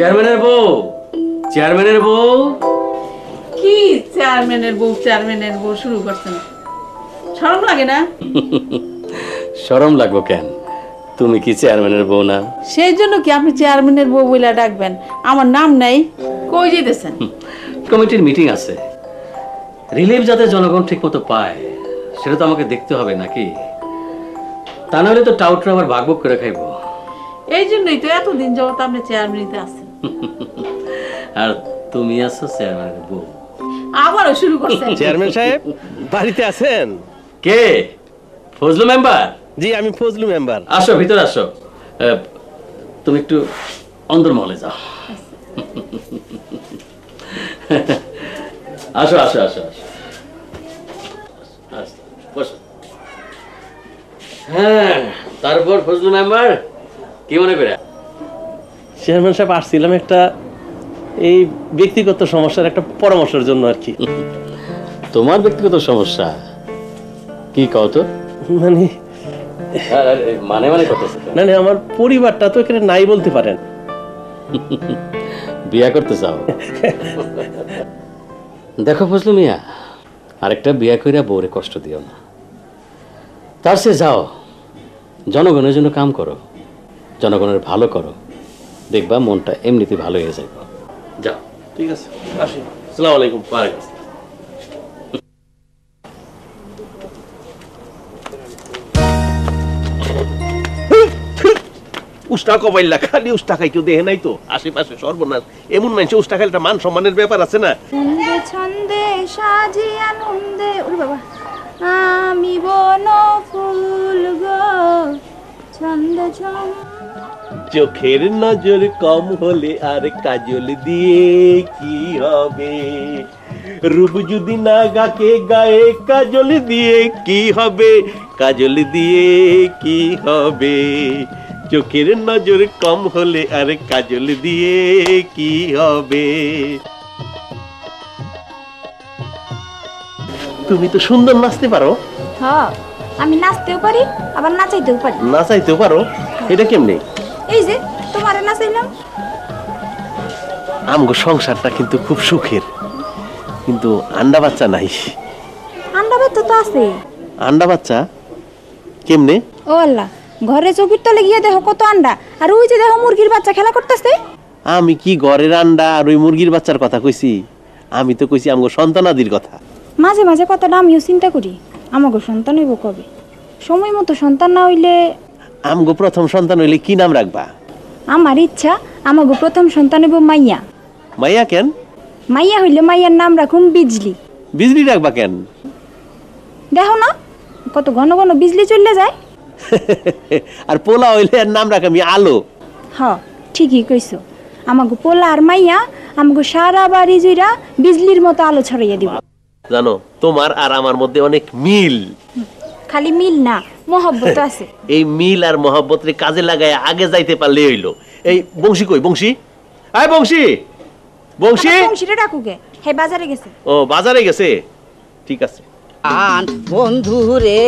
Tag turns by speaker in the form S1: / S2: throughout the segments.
S1: চেয়ারম্যানের বউ, চেয়ারম্যানের বউ।
S2: কি চেয়ারম্যানের বউ শুরু করছেন? শরম লাগে না?
S1: শরম লাগবো কেন? তুমি কি চেয়ারম্যানের বউ না?
S2: সেই জন্য কি আপনি চেয়ারম্যানের বউ বলে ডাকবেন? আমার নাম নাই। কই যেতেছেন?
S1: কমিটির মিটিং আছে, রিলিফ যাতে জনগণ ঠিক মতো পায় সেটা তো আমাকে দেখতে হবে নাকি? তা নাহলে তো টাউটরা আবার ভাগ করে খাইবো।
S2: এই জন্যই তো এতদিন যাবত আপনি চেয়ারম্যানিতে আছেন।
S1: আর তুমি আছো চেয়ারম্যানের বউ।
S2: আবারও শুরু করছেন।
S3: চেয়ারম্যান সাহেব বাড়িতে আছেন?
S1: কে? ফজলু মেম্বার?
S3: জি, আমি ফজলু মেম্বার।
S1: আসো, ভিতরে আসো। তুমি একটু অন্দরমহলে যাও। আসো আসো আসো আসো, বসো। হ্যাঁ, তারপর ফজলু মেম্বার কি মনে করে?
S3: চেয়ারম্যান সাহেব আসছিলাম একটা এই ব্যক্তিগত সমস্যার একটা পরামর্শের জন্য আর কি।
S1: তোমার ব্যক্তিগত সমস্যা কি কও তো?
S3: মানে
S1: মানে মানে কত?
S3: না না, আমার পরিবারটা তো এখানে নাই বলতে পারেন।
S1: বিয়া করতে চাও? দেখো ফজলু মিয়া, আরেকটা বিয়া কইরা বউরে কষ্ট দিও না। তার সে যাও, জনগণের জন্য কাম করো, জনগণের ভালো করো, দেখবা মনটা এমনিতে ভালো হয়ে যাবে। যাও।
S3: ঠিক আছে, আসি। আসসালামু আলাইকুম।
S1: ওয়ালাইকুম।
S3: উস্তা কবাইল্লা খালি উস্তা খাই, কেউ দেখে নাই তো আশেপাশে? সর্বনাশ, এমন মানুষ উস্তা খাইলে মান সম্মানের ব্যাপার আছে না?
S4: ছন্দে ছন্দে সাজি আনন্দে, ওরে বাবা, আমি বন ফুল গো ছন্দে ছন্দে।
S3: চোখের নজর কম হলে আর কাজল দিয়ে কি হবে? রূপ যদি না গাকে গায়ে কাজল দিয়ে কি হবে? কাজল দিয়ে কি হবে? চোখের নজর কম হলে আর কাজল দিয়ে কি হবে? তুমি তো সুন্দর নাচতে পারো।
S4: হ্যাঁ, আমি নাচতেও পারি আবার নাচাইতেও পারি।
S3: নাচাইতেও পারো? এটা কেমনে?
S4: এই যে তোমারে নাচাইলাম।
S3: আমগো সংসারটা কিন্তু খুব সুখের, কিন্তু আন্ডা বাচ্চা নাই।
S4: আন্ডা বাচ্চা তো আছে।
S3: আন্ডা বাচ্চা কেমনে?
S4: ও আল্লাহ, ঘরে চৌকির তলে গিয়ে দেখো কত আন্ডা, আর ওই যে দেখো মুরগির বাচ্চা খেলা করতেছে।
S3: আমি কি ঘরের আন্ডা আর ওই মুরগির বাচ্চার কথা কইছি? আমি তো কইছি আমগো সন্তানাদির কথা।
S4: মাঝে মাঝে কথাটা আমিও চিন্তা করি, আমাগো সন্তান হইব কবে। সময় মতো সন্তান না হইলে।
S3: আমগো প্রথম সন্তান হইলে কি নাম রাখবা?
S4: আমার ইচ্ছা আমাগো প্রথম সন্তান হইব মাইয়া।
S3: মাইয়া কেন?
S4: মাইয়া হইলে মাইয়ার নাম রাখুম বিজলি।
S3: বিজলি রাখবা কেন?
S4: দেখো না কত ঘন ঘন বিজলি চলে যায়।
S3: আর পোলা হইলে আর নাম রাখামি আলো।
S4: হ, ঠিকই কইছো। আমাগো পোলা আর মাইয়া আমাগো সারা বাড়ি জুইরা বিজলির মতো আলো ছড়াইয়া দিব।
S3: জানো, তোমার আর আমার মধ্যে অনেক মিল।
S4: খালি মিল না, মহব্বত আছে।
S3: এই মিল আর মহব্বত রে কাজে লাগায় আগে যাইতে পারলে হইলো। এই বংশী কই? বংশী, আয় বংশী। বংশী,
S4: বংশীরে ডাকুকে, হে বাজারে গেছে।
S3: ও বাজারে গেছে, ঠিক আছে।
S5: বন্ধু রে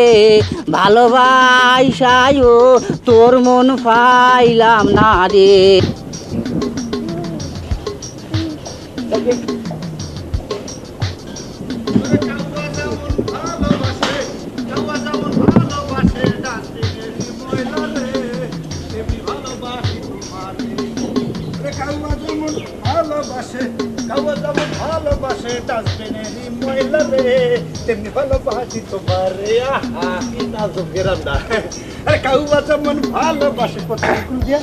S5: ভালোবাসায়ও তোর মন পাইলাম না রে।
S6: তেমনি ভালোবাসি তোমার রে। আহা কি নাজুক গেরামটা। আরে কাউয়া যেমন ভালোবাসে, কোন দিয়া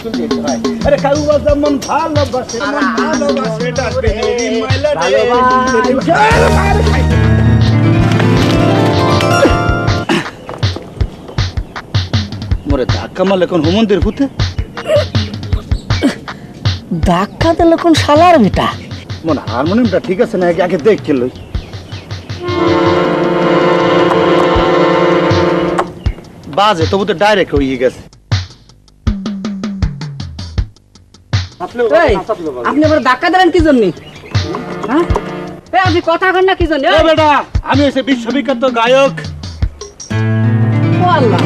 S6: কোন দিয়ে ভাই। আরে কাউয়া যেমন ভালোবাসে, মন ভালোবাসে ডাকবে রে ময়লা রে। মোরে ধাক্কা মারলে কোন হুমন্দির ভূতে?
S5: ধাক্কা দিলে কোন শালার বেটা?
S6: মনে হারমোনিয়ামটা ঠিক আছে না? আগে দেখ খেলো। বাজে তবু তো ডাইরেক্ট হয়ে গেছে।
S5: আপনি আবার ধাক্কা দিলেন কি জন্য? হ্যাঁ, আপনি কথা কন না কি জন্য?
S6: বেটা, আমি হচ্ছে বিশ্ববিখ্যাত গায়ক।
S5: ও আল্লাহ,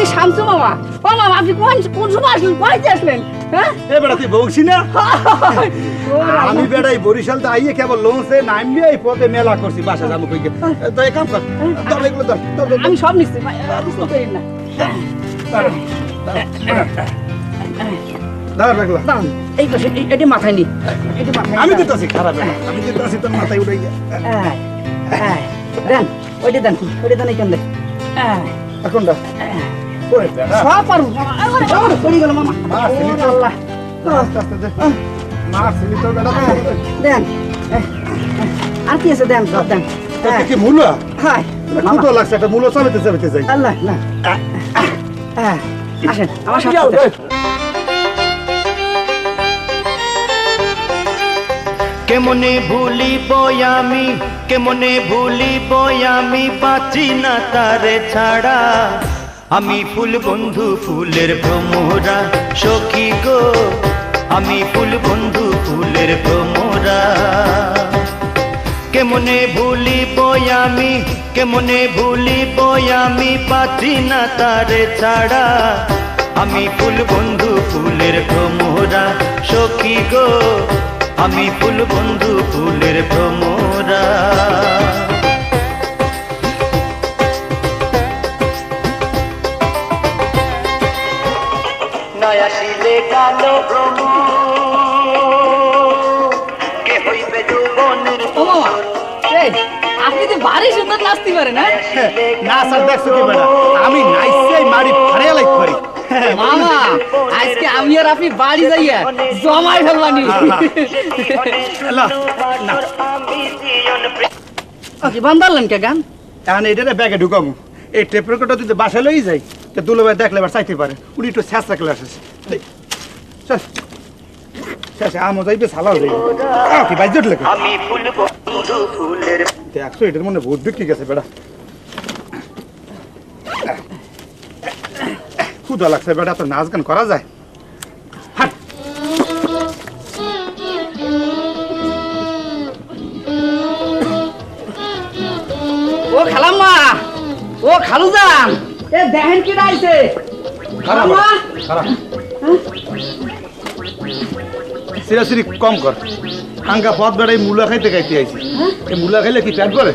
S5: এই শামসু মামা, ও মামা আপনি কোন সময় আসলেন? কইতে আসলেন? হ্যাঁ
S6: এ বেটা তুই বংশী না আমি বেটাই বরিশাল তো আইয়ে কেবল লঞ্চে নামবি এই পথে মেলা করছি বাসা যাবো কইকে তো এক কাম কর ধর এগুলো ধর
S5: আমি সব নিচ্ছি বুঝতে পারি না
S6: ধর রাখলা
S5: দাম এই পাশে এটা মাথায় নি এটা মাথায়
S6: আমি দিতেছি খারাপ বেটা আমি দিতেছি তোর মাথায় উঠে গিয়া
S5: দেন ওইটা দেন এখান দেন
S6: এখন দা ওরে বেটা
S5: সব পারবো পড়ে গেল মামা আল্লাহ
S6: আস্তে আস্তে দে মারছিলি তো বেটা
S5: দেন আর কি আছে দেন সব দেন
S6: তোকে কি মূলা
S5: হাই
S6: খুব তো লাগছে একটা মূলা চালাতে চালাতে যাই
S5: আল্লাহ না আসেন আমার সাথে
S7: কেমনে ভুলিব আমি কেমনে ভুলিব আমি বাঁচি না তারে ছাড়া আমি ফুল বন্ধু ফুলের ভ্রমরা সখী গো আমি ফুল বন্ধু ফুলের ভ্রমরা কেমনে ভুলিব আমি কেমনে ভুলিব আমি বাঁচি না তারে ছাড়া আমি ফুল বন্ধু ফুলের ভ্রমরা সখী গো আমি ফুল বন্ধু ফুলের ভ্রমরা নয়া শিলে কালো ভ্রম কে হইবে যৌবনের
S5: আপনি তো ভারী সুন্দর নাচতে পারেন হ্যাঁ
S6: না স্যার দেখছো কি বেটা আমি নাইসেই মারি ফাড়িয়া লাইক করি
S5: মামা আজকে আমি আর আপনি বাড়ি যাইয়া জমাই ফেলবানি ওকে বান্দালেন কে গান
S6: এখন এটা ব্যাগে ঢুকামু এই টেপ রেকর্ডটা যদি বাসায় লই যাই তো দুলোভাই দেখলে এবার চাইতে পারে উনি একটু শেষ রাখলে আসেছে চল শেষে আমও যাইবে সালাও যাইবে কি বাইজট লেখা
S7: আমি ফুল বন্ধু ফুলের
S6: দেখছো এটার মনে বহুত বিক্রি গেছে বেড়া ক্ষুদা লাগছে বেটা তো নাচ গান করা যায় হাট
S5: ও খালাম্মা ও খালুজান এ দেখেন কি আইছে খালাম্মা
S6: সিরাসিরি কম কর হাঙ্গা পথ বেড়াই মূলা খাইতে খাইতে আইছি এই মূলা খাইলে কি প্যাট করে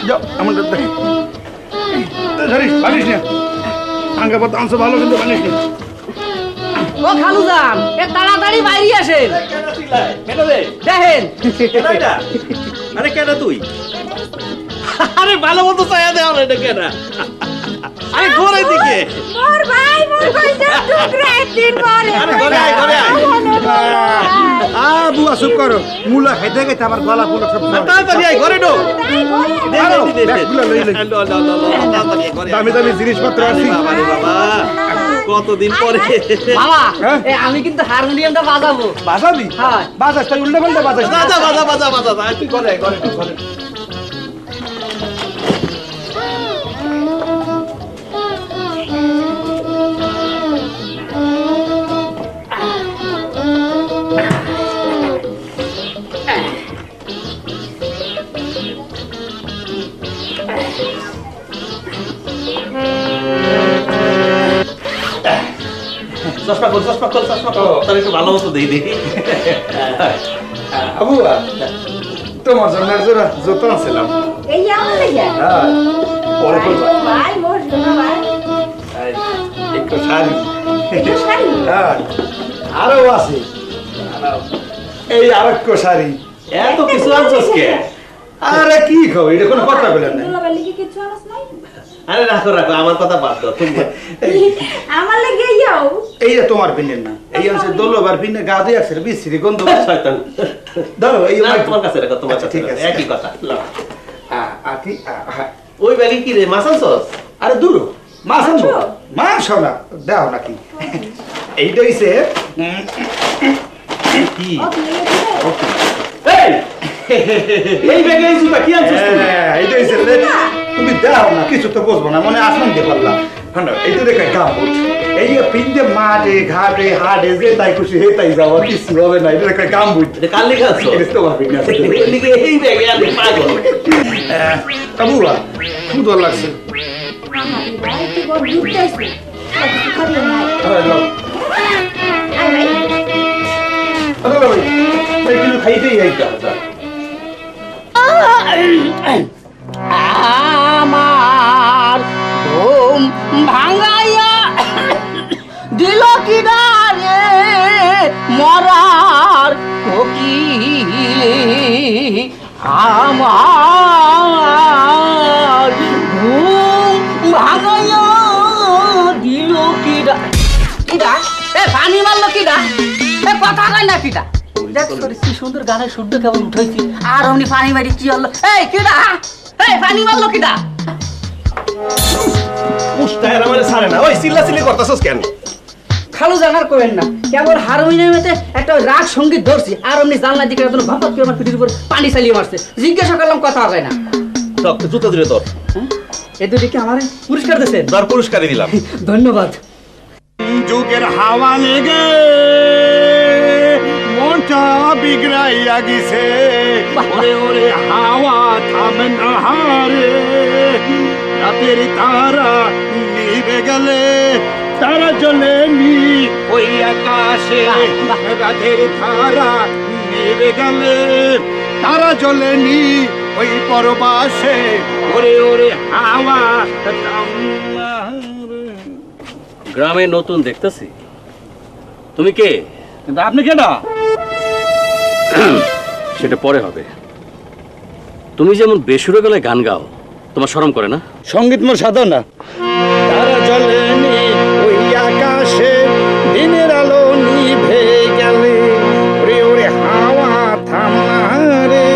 S6: যাও এমন ধরিস পারিস না হাঙ্গা পথ আনছো ভালো কিন্তু পারিস না
S5: ও খালুজান এ তাড়াতাড়ি বাইরে আসেন দেখেন
S3: আরে কেডা তুই আরে ভালো মতো চায়া দেওয়া এটা কেডা আরে ঘরে দিকে
S4: মোর ভাই সব টুকরা একদিন পরে
S3: আরে ঘরে আয়
S6: বুয়া চুপ করো মূলা খাইতে খাইতে আমার গলা ফুলো সব
S3: তাড়াতাড়ি আয় ঘরে ঢোক
S6: ব্যাগগুলো লই লই দামি দামি জিনিসপত্র আছে
S3: বাবা কতদিন পরে
S5: বাবা আমি কিন্তু হারমোনিয়ামটা বাজাবো
S6: বাজাবি
S5: হ্যাঁ
S6: বাজাস তাই উল্টে পাল্টে বাজাস
S3: বাজা তুই ঘরে চশমা কর তাহলে একটু ভালো মতো দেই দেখি
S6: আবু তোমার জন্য জোড়া জুতো আনছিলাম
S4: এই আমার লাগে
S6: হ্যাঁ পরে করবা
S4: ভাই মোর শোনা ভাই
S6: একটু শাড়ি
S4: এটা শাড়ি
S6: হ্যাঁ আরো আছে এই আরেক শাড়ি
S3: এত কিছু আনছস কে
S6: আরে কি খাও এটা কোনো কথা বলেন না
S4: দুলা বালি কি কিছু আনছ নাই
S3: আরে রাখো আমার কথা বাদ দাও তুমি
S4: আমার লাগে যাও
S6: এই যে তোমার পিনের না এই অংশে দোলবার পিনে গা দিয়ে আছে বিশ্রী গন্ধ
S3: শয়তান
S6: ধরো এই
S3: না, তোমার কাছে রাখো তোমার
S6: আচ্ছা,
S3: কাছে
S6: ঠিক
S3: রাখো,
S6: আছে।
S3: একই কথা
S6: আকি
S3: ওই ব্যাগে কি রে মাছ আনছস
S6: আরে দূর মাছ আনবো মাছ না দাও নাকি এইটা হইছে
S3: কি
S4: ওকে
S3: এই ব্যাগে এই জুতা কি আনছস তুই
S6: এইটা হইছে তুমি দাও না কিছু তো বুঝবো না মনে আসমান দিয়ে পারলাম এইটা দেখে গামুট এই যে পিন্দে মাঠে ঘাটে হাটে যে তাই খুশি হে তাই যাওয়া কিছু হবে না এটা দেখে গামুট
S3: এটা কাল লেখা আনছস
S6: এটা তোমার পিনে আছে
S3: এদিকে এই ব্যাগে আনতে পাগল
S6: আবুয়া সুন্দর লাগছে
S4: ভাই তুই বড় ঘুরতে আসবি কিছু খাবি না
S6: কিন্তু খাইতেই আইতা
S5: আমার ঘুম ভাঙাইয়া দিল কি রে মরার কোকিলে আমার ঘুম ভাঙাইয়া দিল কিডা কিডা এ পানি মারলো কিডা এ কথা কয় না কিডা দেখ সরি কি সুন্দর গানের শুদ্ধ কেমন উঠাইছি আর অমনি পানি মারি কি হলো এই কিডা এই পানি মারলো কিডা
S6: মুস্তাহের আমারে ছাড়ে না ওই চিল্লাচিল্লি করতাছস কেন
S5: খালু জানার করেন না কেবল হারমোনিয়ামেতে একটা রাগ সঙ্গীত ধরছি আর অমনি জানলা দিকে একজন ভাপত করে আমার পিঠের উপর পানি চালিয়ে মারছে জিজ্ঞাসা করলাম কথা হয় না
S6: সব জুতা দিলে তোর
S5: এ দুটিকে আমার পুরস্কার দিয়েছেন
S6: তোর পুরস্কারই দিলাম
S5: ধন্যবাদ
S6: যুগের হাওয়া লেগে মনটা বিগড়াইয়া গেছে ওরে ওরে হাওয়া থামে না হারে রাতের তারা নিভে গেলে তারা জ্বলে নি ওই আকাশে রাতের তারা নিভে গেলে তারা জ্বলে নি ওই পরবাসে ওরে ওরে হাওয়া
S1: গ্রামে নতুন দেখতেছি। তুমি কে?
S6: কিন্তু আপনি কেনা
S1: সেটা পরে হবে। তুমি যেমন বেসুরো গলায় গান গাও, তোমার শরম করে না?
S6: সঙ্গীত মোর সাধনা তারা জ্বলেনি ওই আকাশে দিনের আলো নিভে গেলে ওরে ওরে হাওয়া থামারে।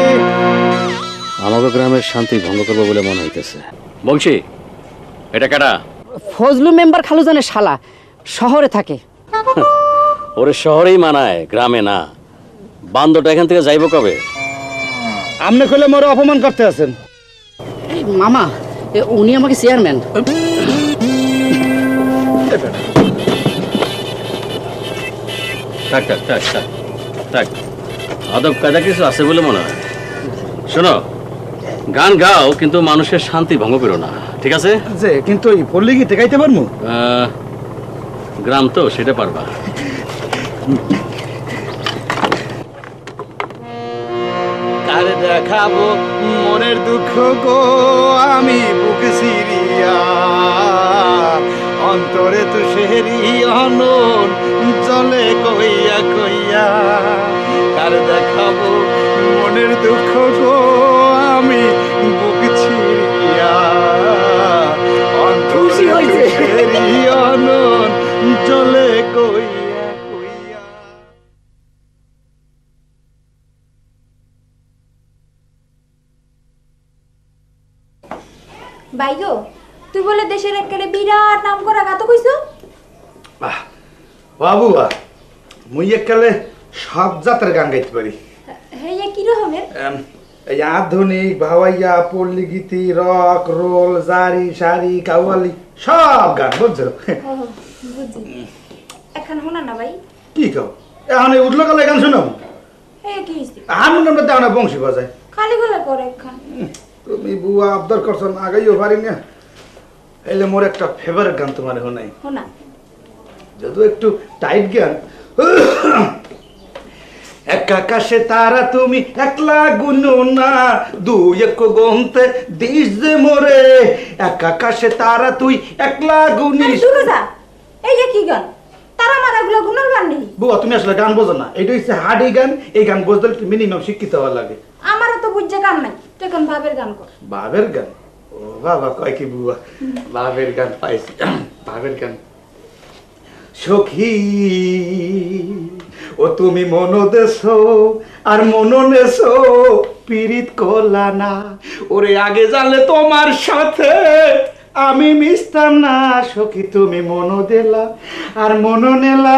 S1: আমাকে গ্রামের শান্তি ভঙ্গ করবো বলে মনে হইতেছে। বংশী, এটা কাটা?
S5: ফজলু মেম্বার খালুজানের শালা, শহরে থাকে।
S1: ওরে শহরেই মানায়, গ্রামে না। বান্দরটা এখান থেকে যাইব কবে?
S6: আপনি কইলে মোর অপমান করতে আছেন।
S5: এই মামা উনি আমাকে চেয়ারম্যান।
S1: থাক থাক থাক থাক থাক, আদব কায়দা কিছু আছে বলে মনে হয়। শোনো, গান গাও কিন্তু মানুষের শান্তি ভঙ্গ করো না, ঠিক আছে?
S6: যে কিন্তু এই পল্লী গীতে গাইতে পারবো?
S1: গ্রাম তো, সেটা পারবা।
S6: কার দেখাবো মনের দুঃখ গো আমি বুক সিরিয়া অন্তরে তো সেরি অনন জলে কইয়া কইয়া। কার দেখাবো মনের দুঃখ গো আমি বুক ছিড়িয়া অন্তরে তো সেরি অনন জলে কইয়া কইয়া।
S4: বাইগো, তুই বলে দেশের একেবারে বিরাট নাম করা গাতো কইছো?
S6: বাবুয়া মুই এককালে সব জাতের গান গাইতে পারি।
S4: হ্যাঁ, কি রকমের?
S6: এই আধুনিক ভাওয়াইয়া পল্লী গীতি রক রোল জারি সারি কাওয়ালি সব গান বুঝছো?
S4: বুঝি। এখন শোনা না ভাই।
S6: কি কও এখন এই উঠলো কালে গান শোনাও?
S4: হ্যাঁ, কি হইছে?
S6: হারমোনিয়ামটা দাও না, বংশী বাজায়।
S4: খালি গলা করে এখন।
S6: তুমি বুয়া আবদার করছো না, আগাইও পারি না। এলে মোর একটা ফেভারিট গান তোমার শোনাই,
S4: শোনা।
S6: যদিও একটু টাইট গান। এক আকাশে তারা তুমি একলা গুনো না, দুই এক গন্তে দিস যে মোরে। এক আকাশে তারা তুই একলা গুনিস।
S4: এই যে কি গান? তারা মারাগুলো গুনার গান নেই।
S6: বুয়া তুমি আসলে গান বোঝো না, এটা হচ্ছে হার্ডি গান। এই গান বুঝতে হলে মিনিমাম শিক্ষিত হওয়া লাগে।
S4: আমারও তো বুঝছে গান নাই, তুই এখন ভাবের গান কর।
S6: বাবের গান? ও বাবা, কয় কি বুয়া, বাবের গান পাইছি। বাবের গান। সখী ও তুমি মন দেছো আর মন নেছো পীড়িত করলা না। ওরে আগে জানলে তোমার সাথে আমি মিশতাম না। সখী তুমি মন দিলা আর মন নেলা,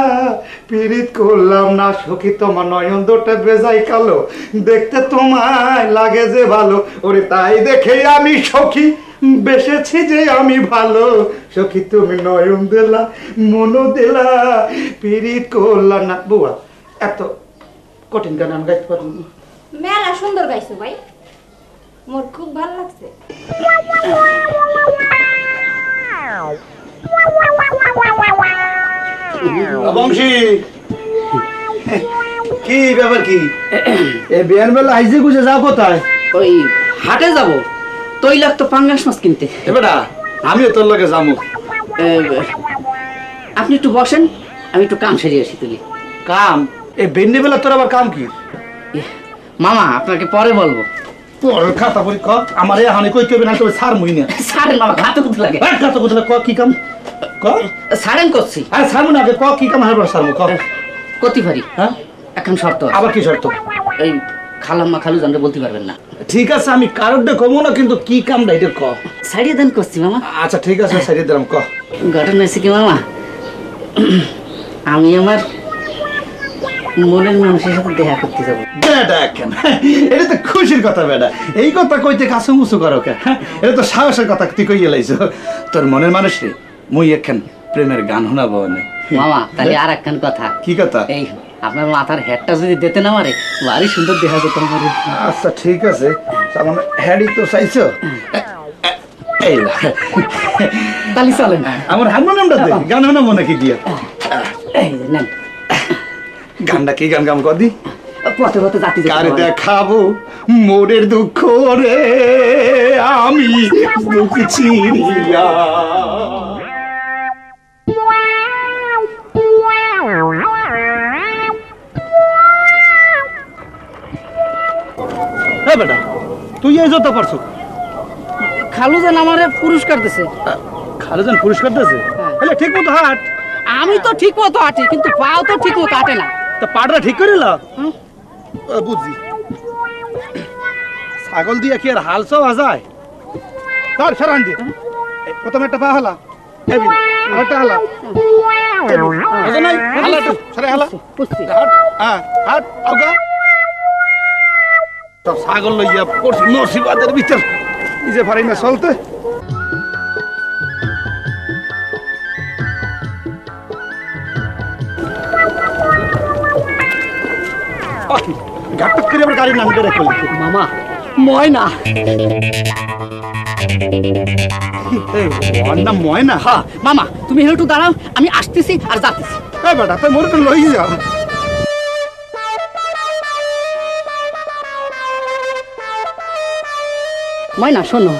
S6: পীড়িত করলাম না। সখী তোমার নয়ন দুটো বেজাই কালো, দেখতে তোমায় লাগে যে ভালো। ওরে তাই দেখে আমি সখী বেসেছি যে আমি ভালো। সখী তুমি নয়ন দিলা মন দিলা, পীড়িত করলাম না। বুয়া এত কঠিন গান আমি গাইতে পারবো না।
S4: মেলা সুন্দর গাইছো ভাই, মোর খুব ভালো লাগছে।
S6: বংশী কি ব্যাপার কি এই বিয়ার বেলা আইজে গুজে যাও কোথায়?
S5: ওই হাটে যাব তৈলাক্ত পাঙ্গাস মাছ কিনতে।
S6: এবারে আমিও তোর লগে যাবো।
S5: আপনি একটু বসেন, আমি একটু কাম সেরে আসি তুলি।
S6: কাম? এই বেন্ডি বেলা তোর আবার কাম কি?
S5: মামা আপনাকে পরে বলবো।
S6: তোর খাতা পরি ক আমার এই হানি কই কইবে না তবে সার মুই না।
S5: সারেন মামা, খাতে কুতে লাগে।
S6: খাতা কইতে ক কি কাম ক?
S5: সারেন করছি।
S6: আরে সারমু না ক কি কাম হারবার সারমু ক?
S5: করতে পারি,
S6: হ্যাঁ
S5: এখন শর্ত আছে।
S6: আবার কি শর্ত?
S5: এই খালাম্মা খালু জানতে বলতে পারবেন না।
S6: ঠিক আছে আমি কারোরটা কমো না, কিন্তু কি কাম না এটা ক।
S5: সারিয়ে দেন করছি মামা।
S6: আচ্ছা ঠিক আছে সারিয়ে দিলাম ক।
S5: ঘটনা হয়েছে কি মামা, আমি আমার মনের মানুষের সাথে দেখা করতে যাবো।
S6: বেটা কেন, এটা তো খুশির কথা বেটা। এই কথা কইতে কাছে মুসু করো কে? এটা তো সাহসের কথা তুই কইয়ে লাইছ। তোর মনের মানুষ রে মুই একখান প্রেমের গান শোনাবো না
S5: মামা। তাহলে আর একখান কথা।
S6: কি কথা?
S5: এই আপনার মাথার হেডটা যদি দিতে না পারে ভারী সুন্দর দেখা যেত আমার।
S6: আচ্ছা ঠিক আছে, আমার হ্যাডি তো চাইছো। এই লা।
S5: তাহলে চলেন।
S6: আমার হারমোনিয়ামটা দে, গান শোনাবো নাকি দিয়া?
S5: এই যে নেন।
S6: গানটা কি গান গাম কদি?
S5: পথে পথে জাতি
S6: কারে দেখাবো মোরের দুঃখ রে আমি বুক চিরিয়া। হ্যাঁ বেটা তুই এই যত পারছো।
S5: খালু যেন আমার পুরস্কার দিছে।
S6: খালুজান পুরস্কার দিয়েছে? তাহলে ঠিক মতো হাট।
S5: আমি তো ঠিক মতো হাঁটি, কিন্তু পাও তো ঠিক মতো হাঁটে না।
S6: তা পাড়টা ঠিক করে লা। বুঝছি, ছাগল দিয়ে কি আর হাল চাওয়া যায়? তার সরান দিয়ে প্রথমে একটা পা হালা, আরেকটা হালা, হালা সরে হালা, হ্যাঁ হাট আউগা। তো ছাগল লইয়া পড়ছি নসিবাদের ভিতর, নিজে পারি না চলতে। ঘাটত করে আবার গাড়ির নামটা রেখে
S5: মামা ময়না।
S6: ওর নাম ময়না?
S5: হ্যাঁ মামা, তুমি একটু দাঁড়াও, আমি আসতেছি আর যাচ্ছি।
S6: এই বেটা তুই মোর তো লই যা।
S5: ময়না শোনো।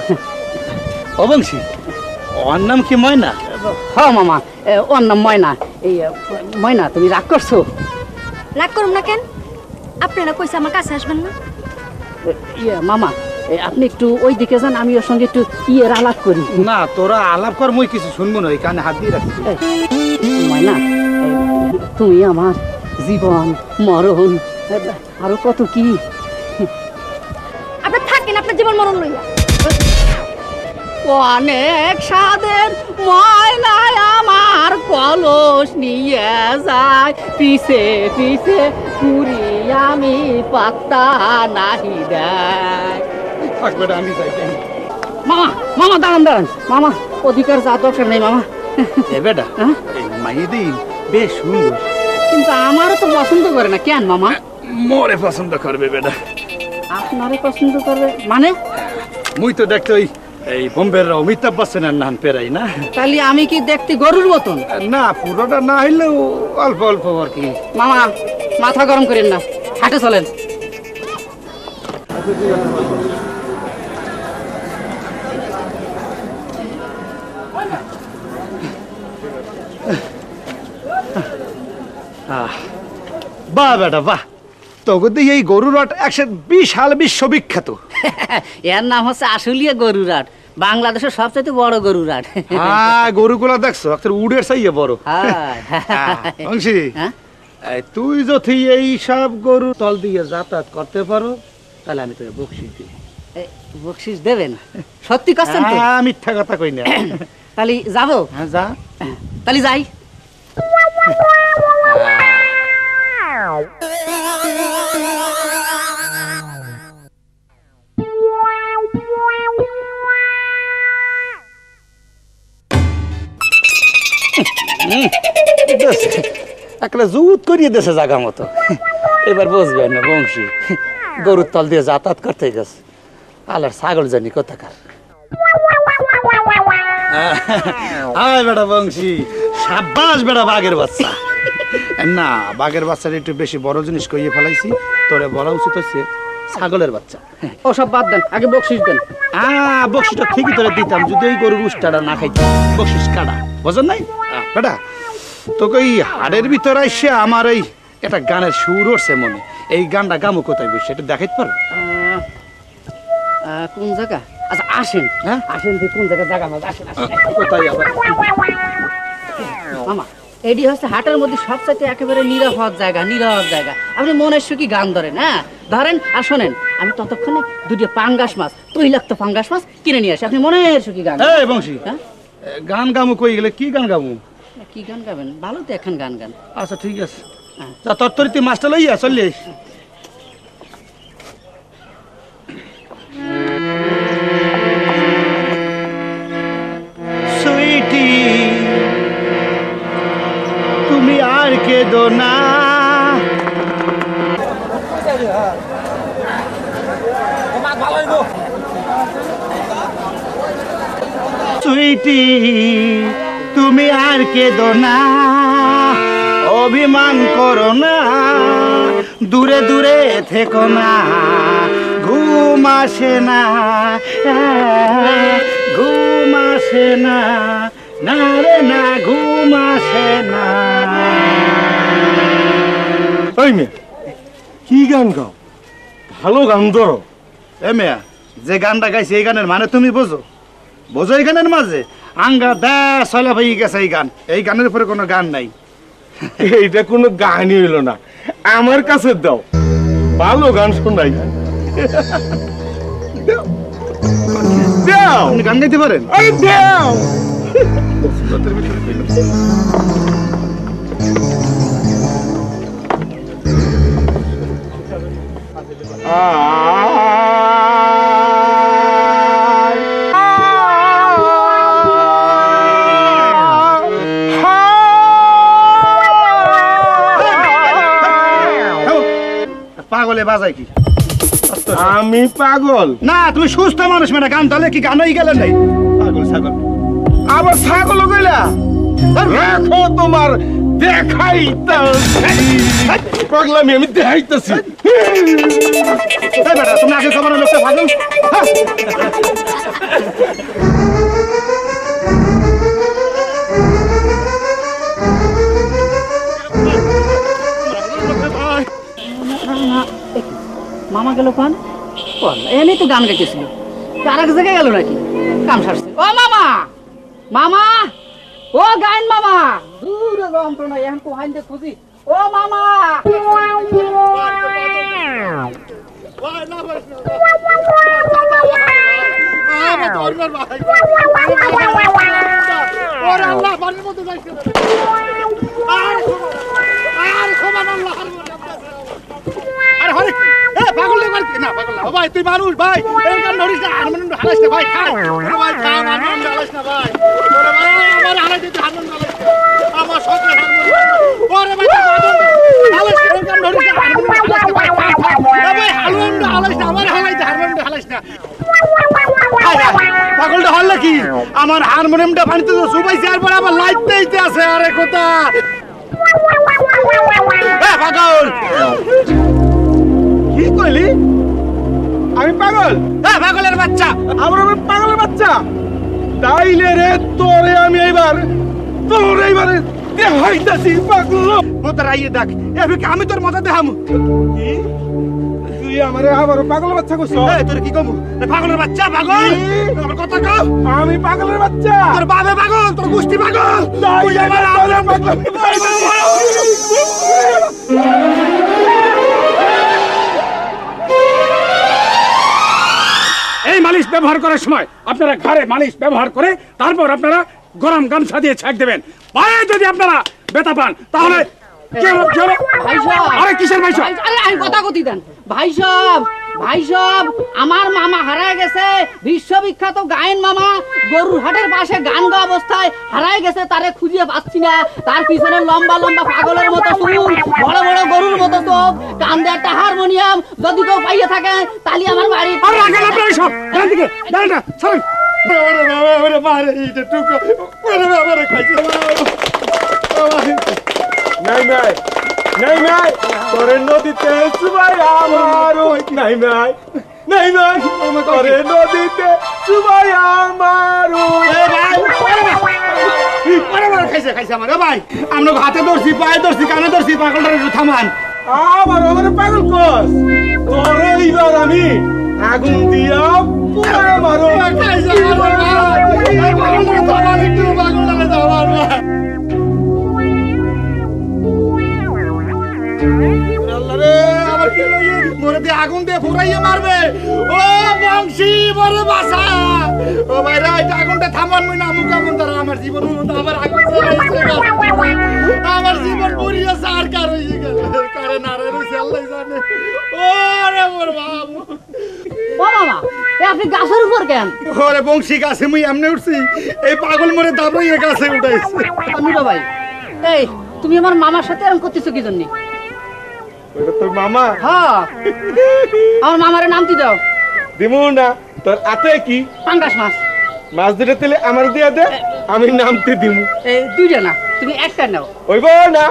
S6: অবংশী, ওর নাম কি ময়না?
S5: হ্যাঁ মামা, ওর নাম ময়না। এই ময়না তুমি রাগ করছো?
S4: রাগ করুন না কেন? আপনারা কইছে আমার কাছে আসবেন না?
S5: মামা আপনি একটু ওই দিকে যান, আমি ওর সঙ্গে একটু আলাপ করি।
S6: না তোরা আলাপ কর, মুই কিছু শুনবো না, এই কানে হাত দিয়ে রাখছি।
S5: ময়না, তুমি আমার জীবন মরণ আরো কত কি।
S4: আপনি থাকেন আপনার জীবন মরণ লইয়া।
S5: অনেক সাদের ময়নায় আমার কলস নিয়ে যায়, পিছে পিছে ঘুরি আমি পাত্তা নাহি দেয়।
S6: থাক বেটা আমি যাই।
S5: মামা মামা দাঁড়ান দাঁড়ান মামা, অধিকার যা দরকার নেই মামা।
S6: এ বেটা এই মাইয়েদি বেশ সুন্দর,
S5: কিন্তু আমারও তো পছন্দ করে না। কেন মামা?
S6: মোরে পছন্দ করবে বেটা।
S5: আপনারও পছন্দ করবে মানে?
S6: মুই তো দেখতে ওই এই বোম্বের অমিতাভ বচ্চনের নাম পেরাই না।
S5: তাহলে আমি কি দেখতে গরুর মতন?
S6: না পুরোটা না হইলেও অল্প অল্প আর কি।
S5: মামা মাথা গরম করেন না, হাঁটে চলেন।
S6: বাহ বেটা বাহ, তোকে দিয়ে এই গরুর হাট 120 সাল বিশ্ববিখ্যাত।
S5: এর নাম হচ্ছে আশুলিয়া গরুর হাট, বাংলাদেশের সবচেয়ে বড় গরুর হাট।
S6: হ্যাঁ গরুগুলা দেখছো একটা উডের চাইয়ে বড়। অংশী, তুই যদি এই সব গরু তল দিয়ে যাতায়াত করতে পারো তাহলে আমি তোকে বকশিস দিই।
S5: বকশিস দেবেন? সত্যি করছেন তো?
S6: হ্যাঁ মিথ্যা কথা কই না।
S5: তাহলে যাবো?
S6: হ্যাঁ যা।
S5: তাহলে যাই।
S6: একটা জুত করিয়ে দেশে জায়গা মতো। এবার বুঝবে না বংশী, গরুর তল দিয়ে যাতায়াত করতে গেছে, আলার ছাগল জানি কোথাকার। আয় বেটা বংশী, সাব্বাস বেটা বাঘের বাচ্চা। না বাঘের বাচ্চাটা একটু বেশি বড় জিনিস কইয়ে ফেলাইছি, তোরে বলা উচিত হচ্ছে ছাগলের বাচ্চা।
S5: ওসব বাদ দেন, আগে বকশিস দেন।
S6: বকশিসটা ঠিকই তোরে দিতাম যদি ওই গরুর উষ্টাটা না খাইতাম। বকশিস কাটা বোঝেন নাই বেটা? তোকে ওই হাড়ের ভিতরে এসে আমার এই একটা গানের সুর উঠছে মনে। এই গানটা গামো কোথায় বসে এটা দেখাইতে পারো?
S5: কোন জায়গা? আচ্ছা আসেন,
S6: হ্যাঁ
S5: আসেন যে কোন জায়গা জায়গা মাঝে আসেন।
S6: কোথায় আবার?
S5: মামা এটি হচ্ছে হাটের মধ্যে সবচাইতে একেবারে নিরাপদ জায়গা, নিরাপদ জায়গা। আপনি মনের সুখী গান ধরেন, হ্যাঁ ধরেন। আর শোনেন, আমি ততক্ষণে দুটো পাঙ্গাস মাছ, তৈলাক্ত পাঙ্গাস মাছ কিনে নিয়ে আসি, আপনি মনের সুখী গান।
S6: এই বংশী,
S5: হ্যাঁ
S6: গান গামো কই গেলে? কি গান গামো?
S5: কি গান গাবেন? ভালো তো এখন গান গান।
S6: আচ্ছা ঠিক আছে, তা তরতরি তুই মাছটা লইয়া চললে। সুইটি তুমি আর কেঁদো না, সুইটি তুমি আর কেঁদো না, অভিমান করো না, দূরে দূরে থেকো না, ঘুম আসে না, ঘুম আসে না, না রে না ঘুম আসে না।
S3: ওই মেয়ে কি গান গাও? ভালো গান ধরো।
S6: এ মেয়া, যে গানটা গাইছে এই গানের মানে তুমি বোঝো? বোঝো এই গানের মাঝে আঙ্গা দা চলা হয়ে গেছে এই গান। এই গানের উপরে কোনো গান নাই।
S3: এইটা কোনো গানই হইলো না, আমার কাছে দাও, ভালো গান শোনাই। দাও,
S6: আপনি গান গাইতে পারেন?
S3: আরে দাও।
S6: পাগলে বাজায় কি?
S3: আমি পাগল
S6: না, তুমি সুস্থ মানুষ মানে গান তাহলে কি গান হয়ে গেলে নাই? পাগল ছাগল।
S3: আবার ছাগল কইলা? রাখো তোমার দেখাই পাগলামি, আমি দেখাইতেছি।
S6: বেটা তুমি আগে খবর লোকটা পাগল।
S5: মামা গেল পান, এমনি তো গান গাইতেছিল, আর এক জায়গায় গেল নাকি? কাম সারছে। ও মামা, মামা, ও গাইন মামা, দূর যন্ত্রণা, এখন কোহাইন দে খুঁজি। ও মামা,
S6: ভাই তুই মানুষ ভাই, এরকম ধরিস না, হারমোনিয়াম হারাইস না ভাই, ভাই হারমোনিয়াম হারাইস না ভাই, আমার হারাই দিতে হারমোনিয়াম হারাইস না, আমার সঙ্গে হারমোনিয়াম, ওরে ভাই হারাইস, এরকম ধরিস না, হারমোনিয়াম হারাইস না ভাই, ভাই হারমোনিয়াম হারাইস না, আমার হারাইতে হারমোনিয়াম হারাইস না। পাগলটা হল কি? আমার হারমোনিয়ামটা পানিতে তো সুবাইছে, আর পরে আমার লাইট দিতে আছে। আরে কোথা পাগল? কি কইলি?
S3: আমি পাগল?
S6: হ্যাঁ পাগলের বাচ্চা।
S3: আমার পাগলের বাচ্চা? তাইলে রে তোরে আমি এইবারে দেখাইতাছি পাগল।
S6: মোতার আইয়ে ডাক, আমি তোর মজা দেখামু।
S3: কি তুই আমারে আবার পাগলের বাচ্চা কইছ?
S6: এই তোর কি কমু? পাগলের বাচ্চা পাগল, আমার কথা কও।
S3: আমি পাগলের বাচ্চা?
S6: তোর বাবা পাগল, তোর গোষ্ঠী পাগল।
S3: তুই আমার পাগল।
S8: এই মালিশ ব্যবহার করার সময় আপনারা ঘরে মালিশ ব্যবহার করে তারপর আপনারা গরম গামছা দিয়ে ছেঁক দেবেন। পায়ে যদি আপনারা ব্যথা পান তাহলে আরে কিসের ভাই সাহেব?
S5: আরে আমি কথা কতি দেন ভাই সাহেব, ভাই সাহেব আমার মামা হারায় গেছে, বিশ্ববিখ্যাত গায়েন মামা গরুর হাটের পাশে গান গাওয়া অবস্থায় হারায় গেছে, তারে খুঁজে পাচ্ছি না। তার পিছনে লম্বা লম্বা পাগলের মতো চুল, বড় বড় গরুর মতো চোখ, কান্দে একটা হারমোনিয়াম, যদি কেউ পাইয়ে থাকে তাহলে আমার বাড়ি।
S8: আর রাখেন আপনারা সব ডান দিকে, ডানটা সরেন।
S6: ওরে বাবা, ওরে মারে এইটা টুকরো, ওরে বাবা রে খাইছে। নাই নাই নাই নাই করে নদীতে চুবাই আমার ওই নাই নাই নাই নাই করে নদীতে চুবাই আমার খাইছে খাইছে আমার ভাই আমরা হাতে ধরছি পায়ে ধরছি কানে ধরছি পাগলটার একটু থামান আমার ওরে পাগল কস তোরে এইবার আমি আগুন দিয়া পুরো মারো খাইছে আমার ভাই পাগলটারে থামান একটু পাগলটারে থামান আগুন দিয়ে ফুরাইয়ে মারবে ও বংশী বড় বাসা ও ভাইরা এটা আগুনটা থামান মুই না মুখ আগুন ধরা আমার জীবন আমার আগুন আমার জীবন পুরিয়ে সার কার হয়ে গেল কারে না রে আল্লাহ জানে ও রে মোর বাবু
S5: ও মামা আপনি গাছের উপর কেন?
S6: ওরে বংশী গাছে মুই এমনি উঠছি এই পাগল মরে দাবড়াইয়ে গাছে উঠাইছে
S5: নুরা ভাই এই তুমি আমার মামার সাথে এরকম করতেছো কি জন্য?
S6: তোর মামা
S5: হ্যাঁ আমার মামারে নাম কি দাও?
S6: দিমু না তোর আতে কি
S5: পাঙ্গাস মাছ
S6: মাছ দিতে তেলে আমার দিয়া দে আমি নামতে দিমু
S5: এই দুইটা না তুমি একটা নাও
S6: ওইবো না